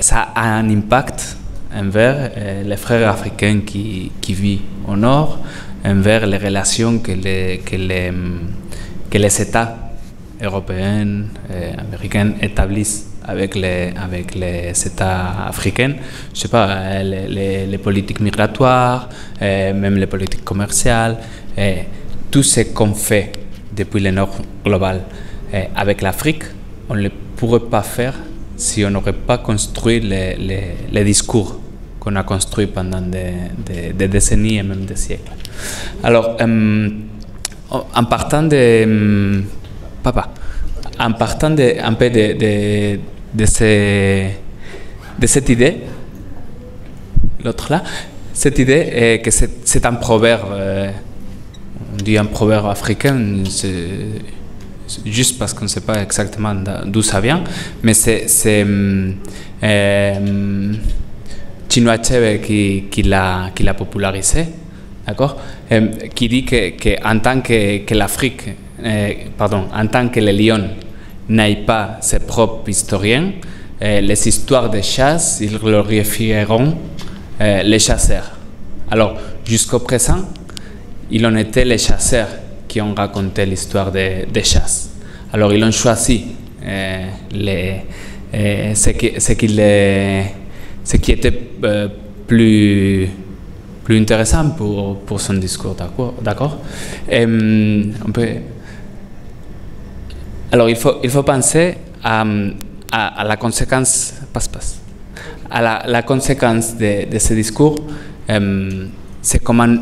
ça a un impact envers les frères africains qui vivent au nord, envers les relations que les États européens et américains établissent avec les États africains. Je sais pas, les politiques migratoires, même les politiques commerciales, tout ce qu'on fait depuis le nord global avec l'Afrique, on ne le pourrait pas faire si on n'aurait pas construit les discours qu'on a construits pendant des décennies et même des siècles. Alors, en partant de un peu de cette idée, l'autre là, cette idée est que c'est un proverbe, on dit un proverbe africain, juste parce qu'on ne sait pas exactement d'où ça vient, mais c'est Chinua Achebe qui l'a popularisé, d'accord, qui dit que en tant que l'Afrique, en tant que les lions n'aient pas ses propres historiens, les histoires de chasse, ils glorifieront les chasseurs. Alors, jusqu'au présent, ils ont été les chasseurs qui ont raconté l'histoire des chasses. Alors, ils ont choisi ce qui était plus intéressant pour son discours, d'accord? Alors, il faut penser à la conséquence, la conséquence de ce discours, c'est comment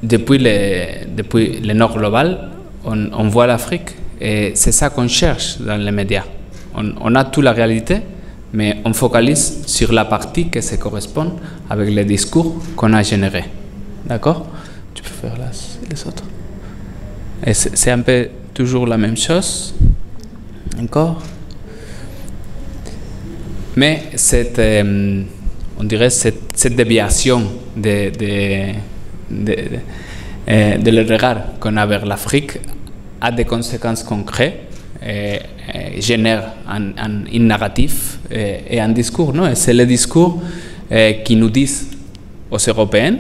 depuis le nord global, on voit l'Afrique, et c'est ça qu'on cherche dans les médias. On a toute la réalité, mais on focalise sur la partie qui se correspond avec les discours qu'on a générés. D'accord? Tu peux faire les autres. Et c'est un peu toujours la même chose. Encore. Mais on dirait cette déviation de le regard qu'on a vers l'Afrique a des conséquences concrètes, génère un narratif et un discours. C'est le discours qui nous disent aux Européens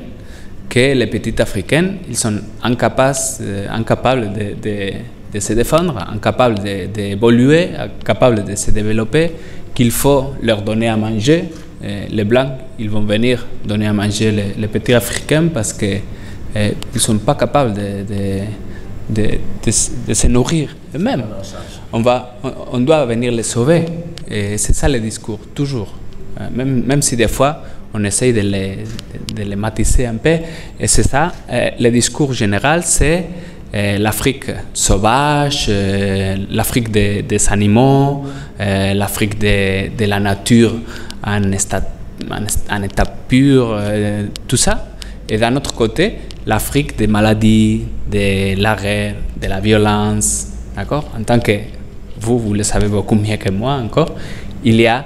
que les petits Africains, ils sont incapables de se défendre, incapables d'évoluer, incapables de se développer, qu'il faut leur donner à manger. Les Blancs, ils vont venir donner à manger les petits Africains parce qu'ils ne sont pas capables de se nourrir eux-mêmes. On doit venir les sauver. Et c'est ça le discours, toujours. Même si des fois, on essaye de les matisser un peu. Et c'est ça, le discours général, c'est l'Afrique sauvage, l'Afrique des animaux, l'Afrique de la nature en état pur, tout ça. Et d'un autre côté, l'Afrique des maladies, de l'arrêt, de la violence. D'accord? En tant que vous le savez beaucoup mieux que moi encore, il y a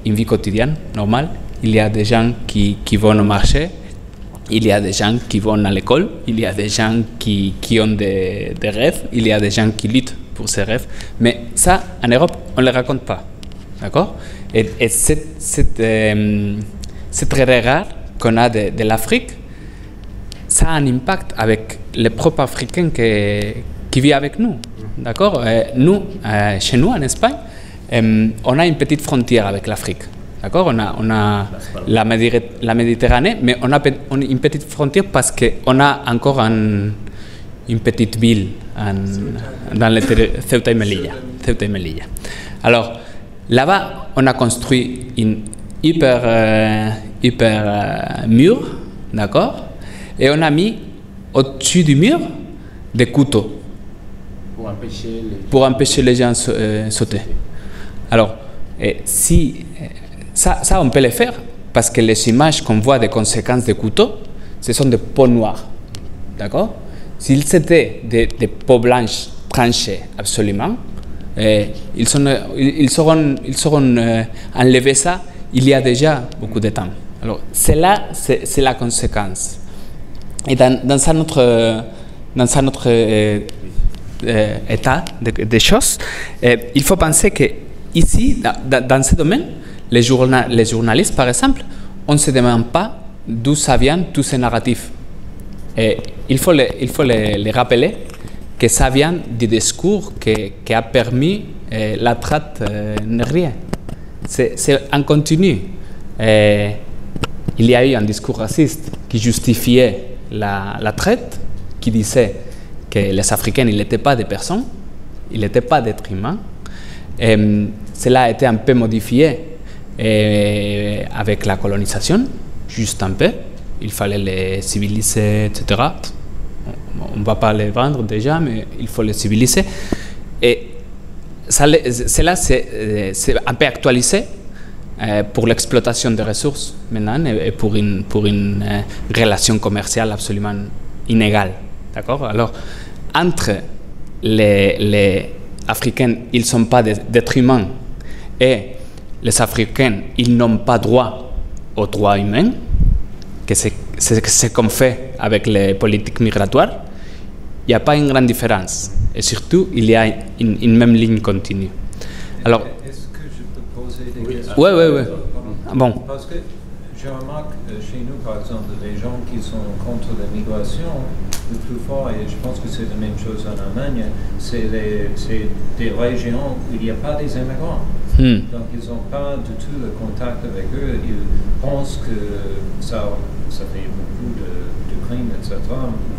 une vie quotidienne normale, il y a des gens qui vont au marché, il y a des gens qui vont à l'école, il y a des gens qui ont des rêves, il y a des gens qui luttent pour ces rêves. Mais ça, en Europe, on ne le raconte pas. D'accord? Et cette regard qu'on a de l'Afrique, ça a un impact avec les propres Africains qui vivent avec nous. D'accord? Nous, chez nous, en Espagne, on a une petite frontière avec l'Afrique. D'accord? On a la Méditerranée, mais on a une petite frontière parce qu'on a encore une petite ville dans le Ceuta y Melilla. Alors, là-bas, on a construit une hyper mur, d'accord? Et on a mis au-dessus du mur des couteaux pour empêcher les gens de sauter. Alors, ça, on peut le faire parce que les images qu'on voit des conséquences des couteaux, ce sont des peaux noires. D'accord? S'ils étaient des peaux blanches tranchées absolument, ils seront enlevés ça il y a déjà beaucoup de temps. Alors, c'est la conséquence. Et dans un autre état des choses, il faut penser que ici, dans ce domaine, les journalistes, par exemple, on ne se demande pas d'où ça vient tous ces narratifs. Et il faut les rappeler que ça vient du discours qui a permis la traite négrière. C'est en continu. Il y a eu un discours raciste qui justifiait la traite, qui disait que les Africains n'étaient pas des personnes, ils n'étaient pas d'êtres humains. Cela a été un peu modifié avec la colonisation, juste un peu. Il fallait les civiliser, etc. On ne va pas les vendre déjà, mais il faut les civiliser. Et cela, c'est un peu actualisé pour l'exploitation des ressources maintenant et pour une relation commerciale absolument inégale. D'accord? Alors, entre les Africains, ils ne sont pas des êtres humains et les Africains, ils n'ont pas droit aux droits humains, que c'est comme fait avec les politiques migratoires, il n'y a pas une grande différence. Et surtout, il y a une même ligne continue. Alors, est-ce que je peux poser des questions? Oui. Bon. Parce que je remarque chez nous, par exemple, les gens qui sont contre l'immigration, le plus fort, et je pense que c'est la même chose en Allemagne, c'est des régions où il n'y a pas des immigrants. Donc ils n'ont pas du tout le contact avec eux. Ils pensent que ça fait beaucoup de crimes, etc.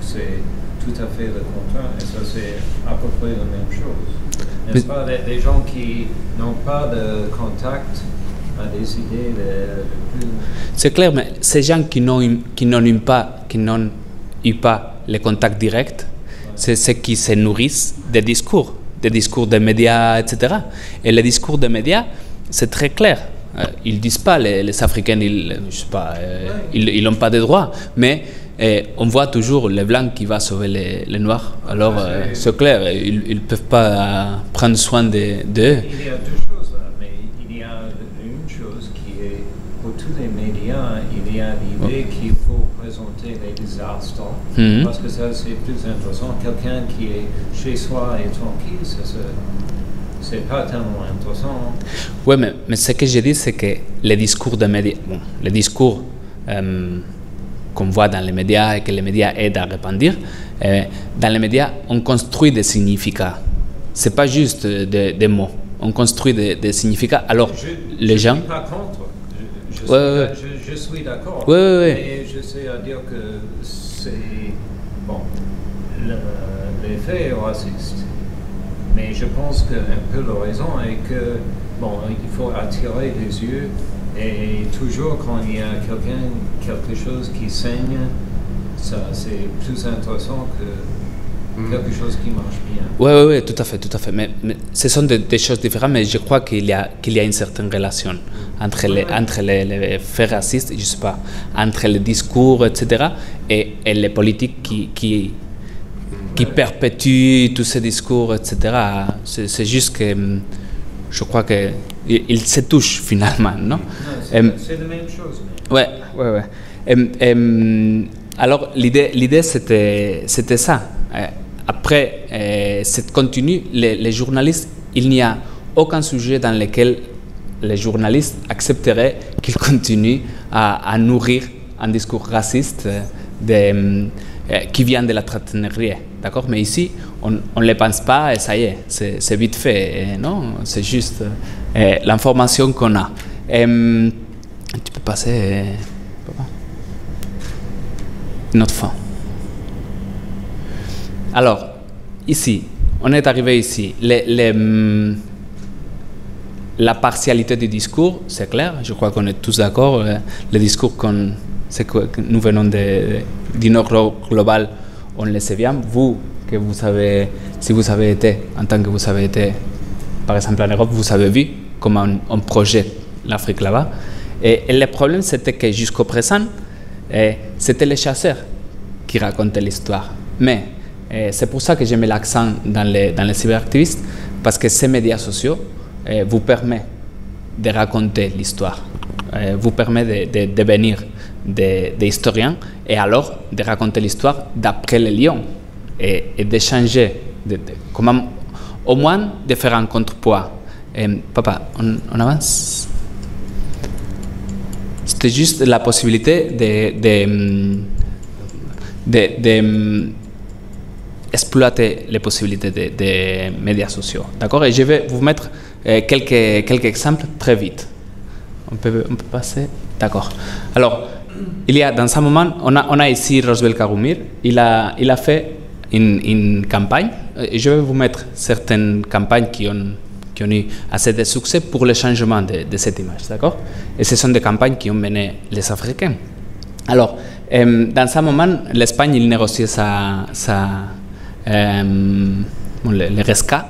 C'est tout à fait le contraire. Et ça, c'est à peu près la même chose. N'est-ce pas? Les gens qui n'ont pas de contact à décider le plus... C'est clair, mais ces gens qui n'ont eu pas les contacts directs, c'est ceux qui se nourrissent des discours des médias, etc. Et les discours des médias, c'est très clair. Ils ne disent pas les Africains, ils n'ont pas de droits, mais on voit toujours les Blancs qui vont sauver les Noirs. Alors, c'est clair, ils ne peuvent pas prendre soin d'eux. Il y a deux choses là, mais il y a une chose qui est, pour tous les médias, il y a l'idée qu'il faut présenter les désastres, parce que ça c'est plus intéressant. Quelqu'un qui est chez soi et tranquille, c'est pas tellement intéressant. Oui, mais ce que je dis, c'est que les discours des médias, les discours qu'on voit dans les médias et que les médias aident à répandre, dans les médias, on construit des significats. Ce n'est pas juste des mots. On construit des significats. Alors, les gens... Je ne suis pas contre. Je suis d'accord. Oui. Mais je sais à dire que c'est... Bon, les faits racistes. Mais je pense qu'un peu la raison est que, bon, il faut attirer les yeux et toujours quand il y a quelque chose qui saigne, ça c'est plus intéressant que quelque chose qui marche bien. Oui, tout à fait. Mais ce sont des choses différentes, mais je crois qu'il y a une certaine relation entre les faits racistes, je sais pas, entre les discours, etc., et les politiques qui perpétuent tous ces discours, etc. C'est juste que je crois qu'ils se touchent finalement, non? C'est la même chose. Ouais. Alors l'idée c'était ça. Après cette continue, les journalistes, il n'y a aucun sujet dans lequel les journalistes accepteraient qu'ils continuent à nourrir un discours raciste qui vient de la traite négrière. D'accord? Mais ici, on ne le pense pas et ça y est, c'est vite fait. Non, c'est juste l'information qu'on a. Tu peux passer, papa? Une autre fois. Alors, ici, on est arrivé ici. La partialité du discours, c'est clair, je crois qu'on est tous d'accord. Le discours que nous venons du Nord global, on le sait bien. Vous, si vous avez été, en tant que vous avez été, par exemple en Europe, vous avez vu comment on projette l'Afrique là-bas. Et le problème, c'était que jusqu'au présent, c'était les chasseurs qui racontaient l'histoire. Mais c'est pour ça que je mets l'accent dans les cyberactivistes, parce que ces médias sociaux vous permettent de raconter l'histoire, vous permettent de devenir des historiens et alors de raconter l'histoire d'après les lions et d'échanger, comment au moins de faire un contrepoids. Papa, on avance? C'était juste la possibilité exploiter les possibilités des médias sociaux. D'accord? Et je vais vous mettre quelques exemples très vite. On peut passer? D'accord. Alors, il y a dans un moment, on a ici Rosbel Karumir, il a fait une campagne, et je vais vous mettre certaines campagnes qui ont eu assez de succès pour le changement de cette image, d'accord? Et ce sont des campagnes qui ont mené les Africains. Alors, dans un moment, l'Espagne, il négociait le rescat,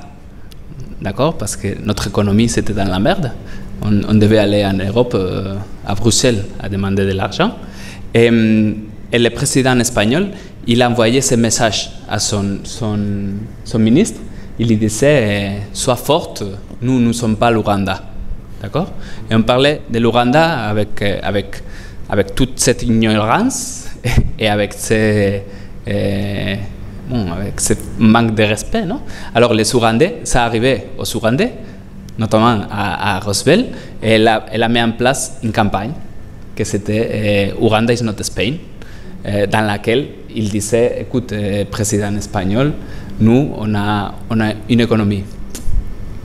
d'accord? Parce que notre économie, c'était dans la merde. On devait aller en Europe, à Bruxelles, à demander de l'argent. Et le président espagnol, il a envoyé ce message à son ministre. Il lui disait sois forte, nous ne sommes pas l'Ouganda. D'accord? Et on parlait de l'Ouganda avec toute cette ignorance et avec ce manque de respect. Non? Alors les Ougandais, ça arrivait aux Ougandais, notamment à Rosbel, et elle a mis en place une campagne que c'était Uganda is not Spain, dans laquelle il disait, écoute, président espagnol, nous, on a une économie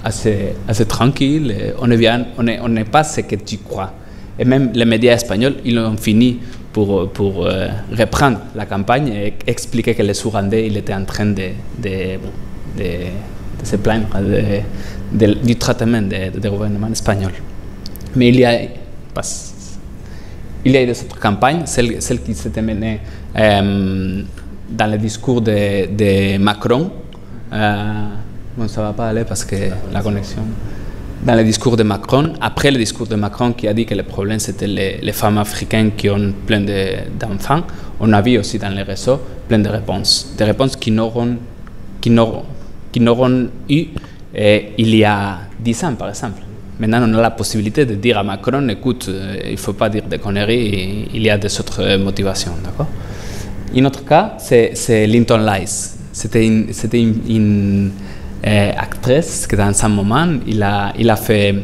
assez tranquille, on n'est pas ce que tu crois. Et même les médias espagnols, ils ont fini pour reprendre la campagne et expliquer que les Ougandais, ils étaient en train de se plaindre du traitement du gouvernement espagnol. Mais il y a des autres campagnes, celle qui s'était menée dans le discours de Macron. Bon, ça ne va pas aller parce que la connexion. Dans le discours de Macron, après le discours de Macron qui a dit que le problème c'était les femmes africaines qui ont plein d'enfants, on a vu aussi dans les réseaux plein de réponses. Des réponses qui n'auront eu il y a 10 ans, par exemple. Maintenant, on a la possibilité de dire à Macron, écoute, il ne faut pas dire des conneries, il y a des autres motivations. D'accord? Un autre cas, c'est Linton Lice. C'était une actrice qui, dans un moment, il a fait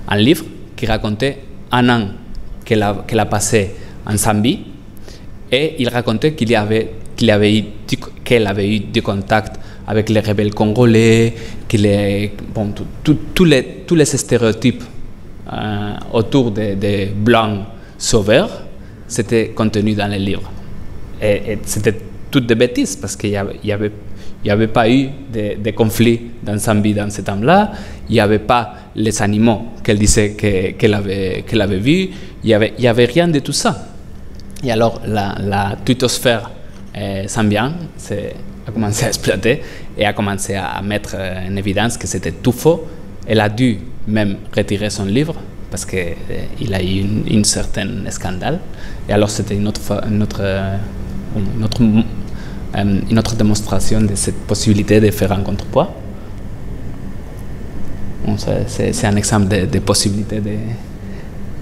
un livre qui racontait un an qu'elle a passé en Zambie, et il racontait qu'elle avait eu du contact avec les rebelles congolais, tous les stéréotypes autour des blancs sauveurs, c'était contenu dans les livres. Et c'était toutes des bêtises, parce qu'il n'y avait pas eu de conflit dans Zambie dans ce temps-là, il n'y avait pas les animaux qu'elle disait qu'elle avait vus, il n'y avait rien de tout ça. Et alors la twittosphère zambienne a commencé à exploiter et a commencé à mettre en évidence que c'était tout faux. Elle a dû même retirer son livre parce qu'il a eu un certain scandale. Et alors c'était une autre démonstration de cette possibilité de faire un contrepoids. Bon, c'est un exemple de possibilité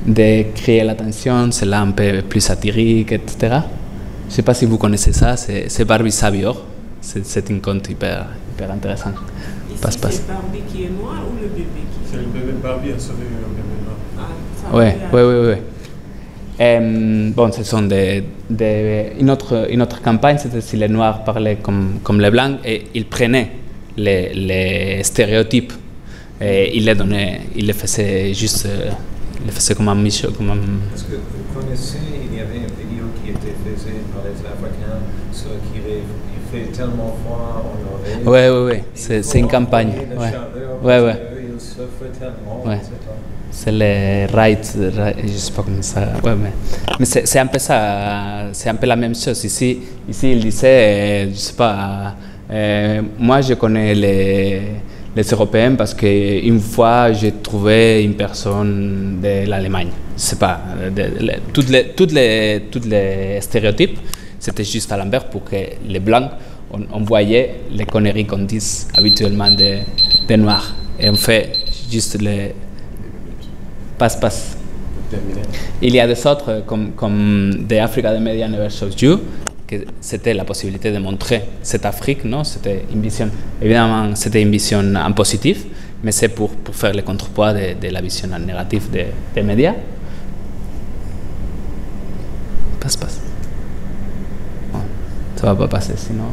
de créer l'attention, c'est là un peu plus satirique, etc. Je ne sais pas si vous connaissez ça, c'est Barbie Savior. C'est un conte hyper intéressant. C'est Barbie qui est noir ou le bébé qui est C'est le bébé Barbie a sauvé un bébé noir. Oui. Bon, ce sont une autre campagne, c'était si les Noirs parlaient comme les Blancs, et ils prenaient les stéréotypes et ils les faisaient juste, ils les faisaient comme un micho, comme un... Est-ce que vous connaissez, il y avait une vidéo qui était faite par les Africains sur qui il fait tellement froid en Norvège. Oui, c'est une campagne. Oui. Ils souffrent tellement, Ouais. etc. C'est les rights, je ne sais pas comment ça. Ouais, mais c'est un peu ça, c'est un peu la même chose. Ici il disait, je ne sais pas, moi je connais les Européens parce qu'une fois j'ai trouvé une personne de l'Allemagne. Je ne sais pas, toutes les stéréotypes, c'était juste à l'envers pour que les Blancs, on voyait les conneries qu'on dit habituellement des Noirs. Et on fait juste les... Passe. Il y a des autres comme The Africa the Media Never Shows You, que c'était la possibilité de montrer cette Afrique, non? C'était une vision, évidemment, c'était une vision en positif, mais c'est pour faire le contrepoids de la vision en négatif des médias. se passe. Bon, ça va pas passer sinon.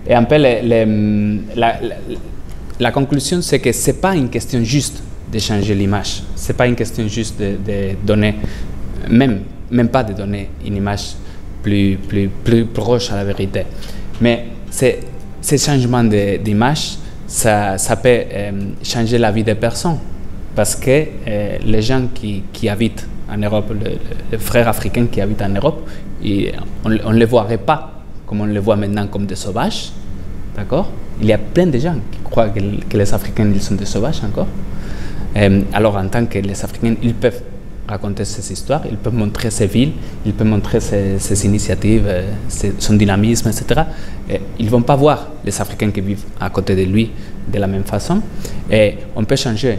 Et un peu la conclusion, c'est que c'est pas une question juste de changer l'image. C'est pas une question juste de donner, même pas de donner une image plus proche à la vérité. Mais ces changements d'image, ça peut changer la vie des personnes. Parce que les gens qui habitent en Europe, les frères africains qui habitent en Europe, on ne les voirait pas comme on les voit maintenant comme des sauvages. D'accord? Il y a plein de gens qui croient que les Africains ils sont des sauvages encore. Alors en tant que les Africains, ils peuvent raconter ces histoires, ils peuvent montrer ces villes, ils peuvent montrer ces initiatives, son dynamisme, etc. Ils ne vont pas voir les Africains qui vivent à côté de lui de la même façon. Et on peut changer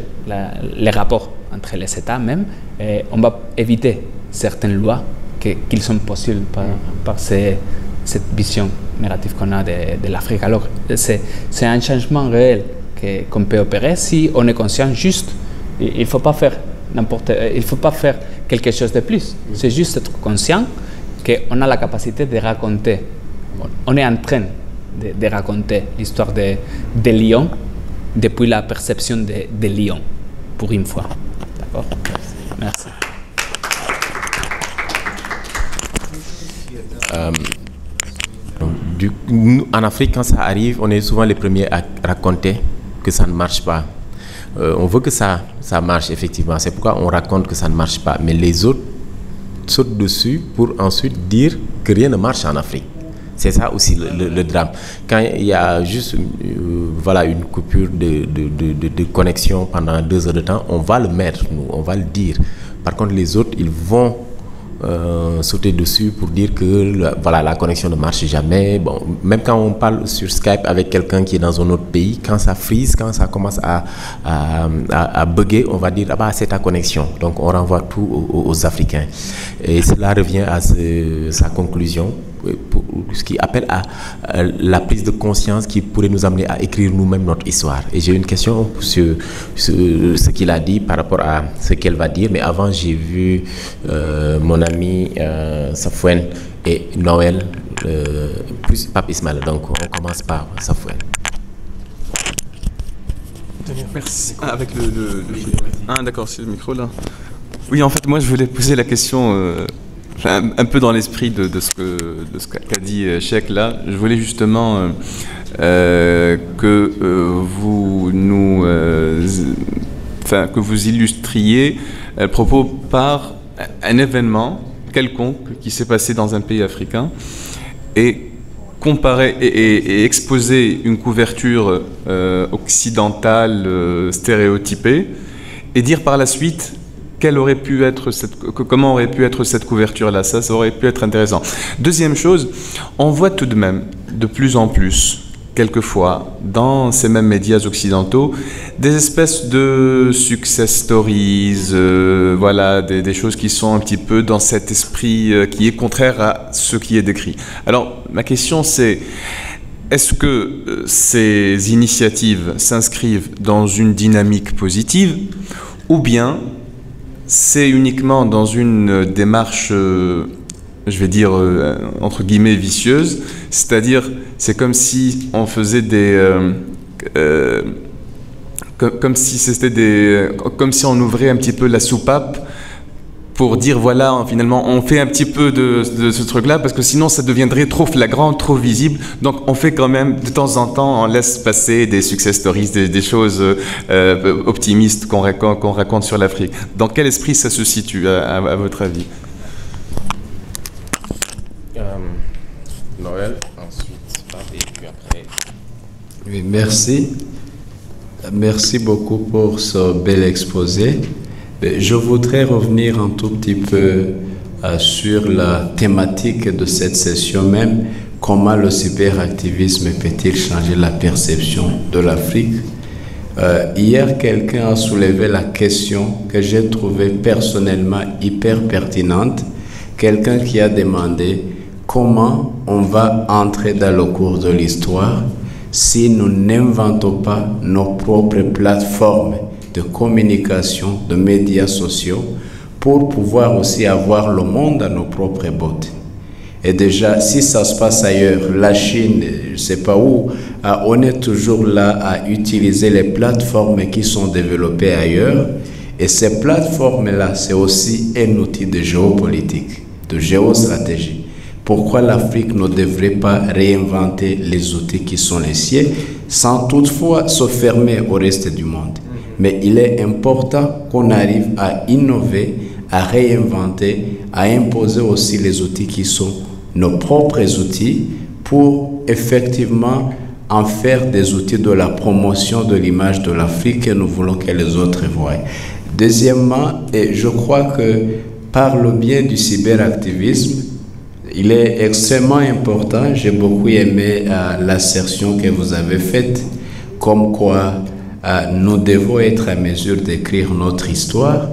les rapports entre les États même. Et on va éviter certaines lois qui sont possibles par cette vision négative qu'on a de l'Afrique. Alors c'est un changement réel qu'on peut opérer si on est conscient juste. Il ne faut pas faire quelque chose de plus. C'est juste être conscient qu'on a la capacité de raconter. On est en train de raconter l'histoire de Lyon depuis la perception de Lyon, pour une fois. D'accord? Merci. En Afrique, quand ça arrive, on est souvent les premiers à raconter que ça ne marche pas. On veut que ça marche, effectivement. C'est pourquoi on raconte que ça ne marche pas. Mais les autres sautent dessus pour ensuite dire que rien ne marche en Afrique. C'est ça aussi le drame. Quand il y a juste une coupure de connexion pendant 2 heures de temps, on va le mettre, nous, on va le dire. Par contre, les autres, ils vont sauter dessus pour dire que la connexion ne marche jamais. Bon, même quand on parle sur Skype avec quelqu'un qui est dans un autre pays, quand ça freeze, quand ça commence à bugger, on va dire c'est ta connexion. Donc on renvoie tout aux Africains. Et cela revient à sa conclusion, ce qui appelle à la prise de conscience qui pourrait nous amener à écrire nous-mêmes notre histoire. Et j'ai une question sur ce qu'il a dit par rapport à ce qu'elle va dire, mais avant j'ai vu mon ami Safouane et Noël, plus Pape Ismaël. Donc on commence par Safouane. Merci. Avec d'accord, c'est le micro là. Oui, en fait, moi je voulais poser la question un peu dans l'esprit de ce qu'a dit Cheikh là. Je voulais justement que vous illustriez le propos par un événement quelconque qui s'est passé dans un pays africain et comparer et exposer une couverture occidentale stéréotypée et dire par la suite comment aurait pu être cette couverture-là. Ça aurait pu être intéressant. Deuxième chose, on voit tout de même de plus en plus, quelquefois, dans ces mêmes médias occidentaux, des espèces de success stories, des choses qui sont un petit peu dans cet esprit qui est contraire à ce qui est décrit. Alors, ma question c'est, est-ce que ces initiatives s'inscrivent dans une dynamique positive ou bien c'est uniquement dans une démarche, je vais dire, entre guillemets, vicieuse, c'est-à-dire, c'est comme si on faisait comme si on ouvrait un petit peu la soupape pour dire, voilà, finalement, on fait un petit peu de ce truc-là, parce que sinon, ça deviendrait trop flagrant, trop visible. Donc, on fait quand même, de temps en temps, on laisse passer des success stories, des choses optimistes qu'on raconte sur l'Afrique. Dans quel esprit ça se situe, à votre avis? Noël, ensuite, et puis après... Oui, merci. Merci beaucoup pour ce bel exposé. Je voudrais revenir un tout petit peu sur la thématique de cette session même. Comment le cyberactivisme peut-il changer la perception de l'Afrique? Hier, quelqu'un a soulevé la question que j'ai trouvée personnellement hyper pertinente. Quelqu'un qui a demandé comment on va entrer dans le cours de l'histoire si nous n'inventons pas nos propres plateformes de communication, de médias sociaux, pour pouvoir aussi avoir le monde à nos propres bottes. Et déjà, si ça se passe ailleurs, la Chine, je ne sais pas où, on est toujours là à utiliser les plateformes qui sont développées ailleurs. Et ces plateformes-là, c'est aussi un outil de géopolitique, de géostratégie. Pourquoi l'Afrique ne devrait pas réinventer les outils qui sont les siens, sans toutefois se fermer au reste du monde? Mais il est important qu'on arrive à innover, à réinventer, à imposer aussi les outils qui sont nos propres outils pour effectivement en faire des outils de la promotion de l'image de l'Afrique que nous voulons que les autres voient. Deuxièmement, et je crois que par le biais du cyberactivisme, il est extrêmement important, j'ai beaucoup aimé l'assertion que vous avez faite, comme quoi nous devons être à mesure d'écrire notre histoire,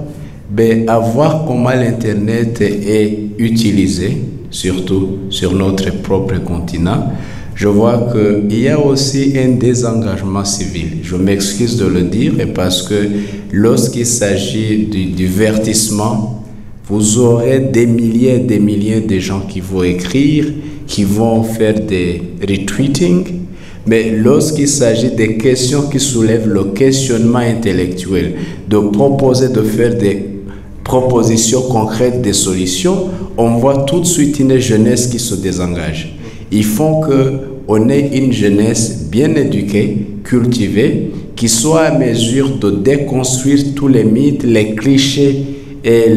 mais à voir comment l'Internet est utilisé, surtout sur notre propre continent. Je vois qu'il y a aussi un désengagement civil. Je m'excuse de le dire parce que lorsqu'il s'agit du divertissement, vous aurez des milliers et des milliers de gens qui vont écrire, qui vont faire des retweetings, mais lorsqu'il s'agit des questions qui soulèvent le questionnement intellectuel, de proposer, de faire des propositions concrètes, des solutions, on voit tout de suite une jeunesse qui se désengage. Il faut qu'on ait une jeunesse bien éduquée, cultivée, qui soit à mesure de déconstruire tous les mythes, les clichés et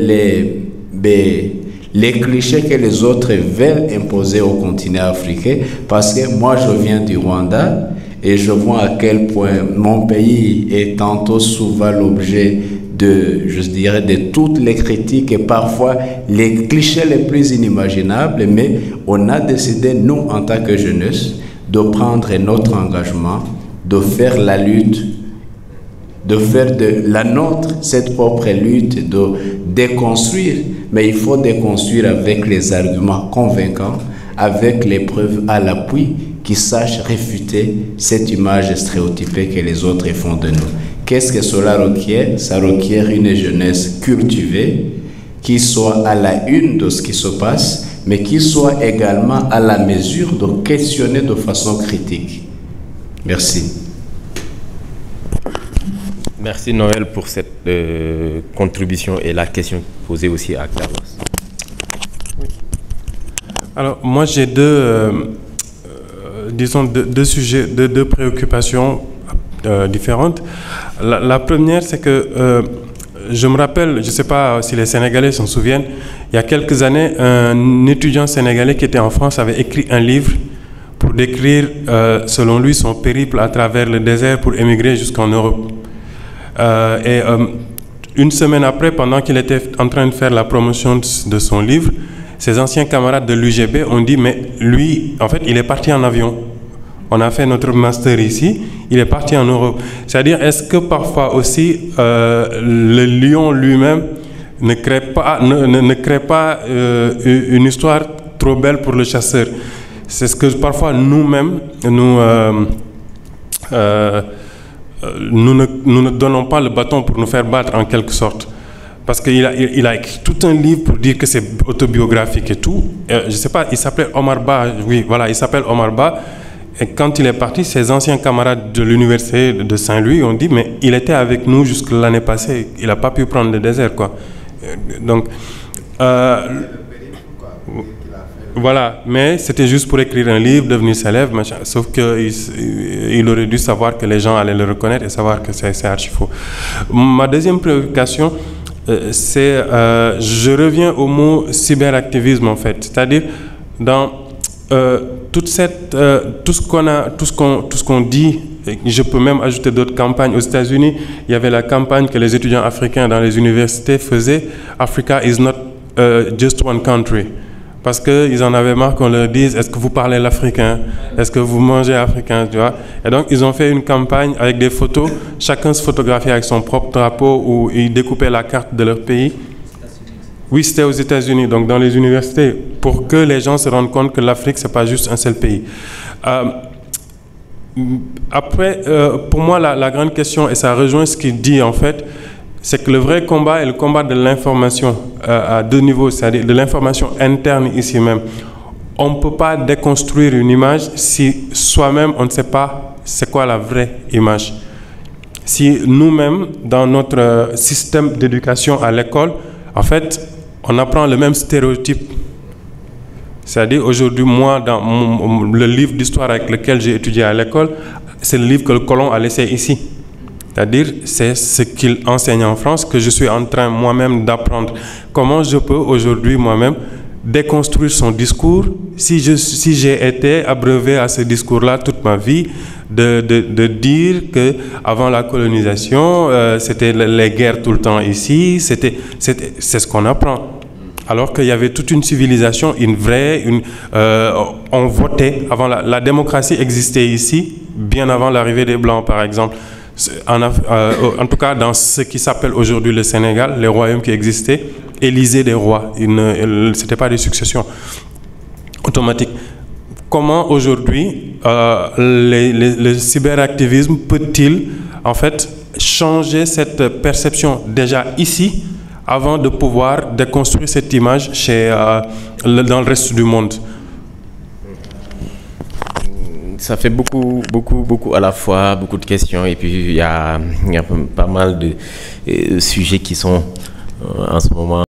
les clichés que les autres veulent imposer au continent africain. Parce que moi, je viens du Rwanda et je vois à quel point mon pays est tantôt souvent l'objet de toutes les critiques et parfois les clichés les plus inimaginables, mais on a décidé, nous, en tant que jeunesse, de prendre notre engagement, de faire la lutte, de faire de la nôtre cette propre lutte, de déconstruire, mais il faut déconstruire avec les arguments convaincants, avec les preuves à l'appui qui sachent réfuter cette image stéréotypée que les autres font de nous. Qu'est-ce que cela requiert? Ça requiert une jeunesse cultivée, qui soit à la une de ce qui se passe, mais qui soit également à la mesure de questionner de façon critique. Merci. Merci Noël pour cette contribution et la question posée aussi à Carlos. Alors moi j'ai deux sujets, deux préoccupations différentes. La première, c'est que je me rappelle, je ne sais pas si les Sénégalais s'en souviennent, il y a quelques années, un étudiant sénégalais qui était en France avait écrit un livre pour décrire, selon lui, son périple à travers le désert pour émigrer jusqu'en Europe. Une semaine après, pendant qu'il était en train de faire la promotion de son livre, ses anciens camarades de l'UGB ont dit, mais lui, en fait, il est parti en avion. On a fait notre master ici, il est parti en Europe. C'est-à-dire, est-ce que parfois aussi, le lion lui-même ne crée pas une histoire trop belle pour le chasseur? C'est ce que parfois nous-mêmes, nous ne donnons pas le bâton pour nous faire battre en quelque sorte. Parce qu'il a écrit tout un livre pour dire que c'est autobiographique et tout. Je ne sais pas, il s'appelait Omar Ba. Oui, voilà, il s'appelle Omar Ba. Et quand il est parti, ses anciens camarades de l'université de Saint-Louis ont dit, mais il était avec nous jusque l'année passée. Il n'a pas pu prendre le désert, quoi. Donc, voilà, mais c'était juste pour écrire un livre, devenir célèbre, machin. Sauf qu'il aurait dû savoir que les gens allaient le reconnaître et savoir que c'est archi faux. Ma deuxième préoccupation, c'est, je reviens au mot cyberactivisme en fait, c'est-à-dire dans tout ce qu'on dit, je peux même ajouter d'autres campagnes. Aux États-Unis, il y avait la campagne que les étudiants africains dans les universités faisaient, Africa is not just one country. Parce qu'ils en avaient marre qu'on leur dise, est-ce que vous parlez l'africain? Est-ce que vous mangez africain? Tu vois? Et donc, ils ont fait une campagne avec des photos. Chacun se photographiait avec son propre drapeau où ils découpaient la carte de leur pays. Oui, c'était aux États-Unis, donc dans les universités, pour que les gens se rendent compte que l'Afrique, ce n'est pas juste un seul pays. Après, pour moi, la grande question, et ça rejoint ce qu'il dit en fait, c'est que le vrai combat est le combat de l'information à deux niveaux, c'est-à-dire de l'information interne ici même. On ne peut pas déconstruire une image si soi-même on ne sait pas c'est quoi la vraie image. Si nous-mêmes, dans notre système d'éducation à l'école, en fait, on apprend le même stéréotype. C'est-à-dire, aujourd'hui, moi, dans le livre d'histoire avec lequel j'ai étudié à l'école, c'est le livre que le colon a laissé ici. C'est-à-dire, c'est ce qu'il enseigne en France que je suis en train moi-même d'apprendre. Comment je peux aujourd'hui moi-même déconstruire son discours si j'ai été abreuvé à ce discours-là toute ma vie, de dire que avant la colonisation, c'était les guerres tout le temps ici, c'est ce qu'on apprend. Alors qu'il y avait toute une civilisation, on votait avant la démocratie existait ici, bien avant l'arrivée des Blancs, par exemple. En tout cas, dans ce qui s'appelle aujourd'hui le Sénégal, les royaumes qui existaient, élisaient des rois. Ce n'était pas des successions automatiques. Comment aujourd'hui le cyberactivisme peut-il en fait changer cette perception déjà ici avant de pouvoir déconstruire cette image dans le reste du monde? Ça fait beaucoup à la fois, beaucoup de questions, et puis il y a pas mal de sujets qui sont en ce moment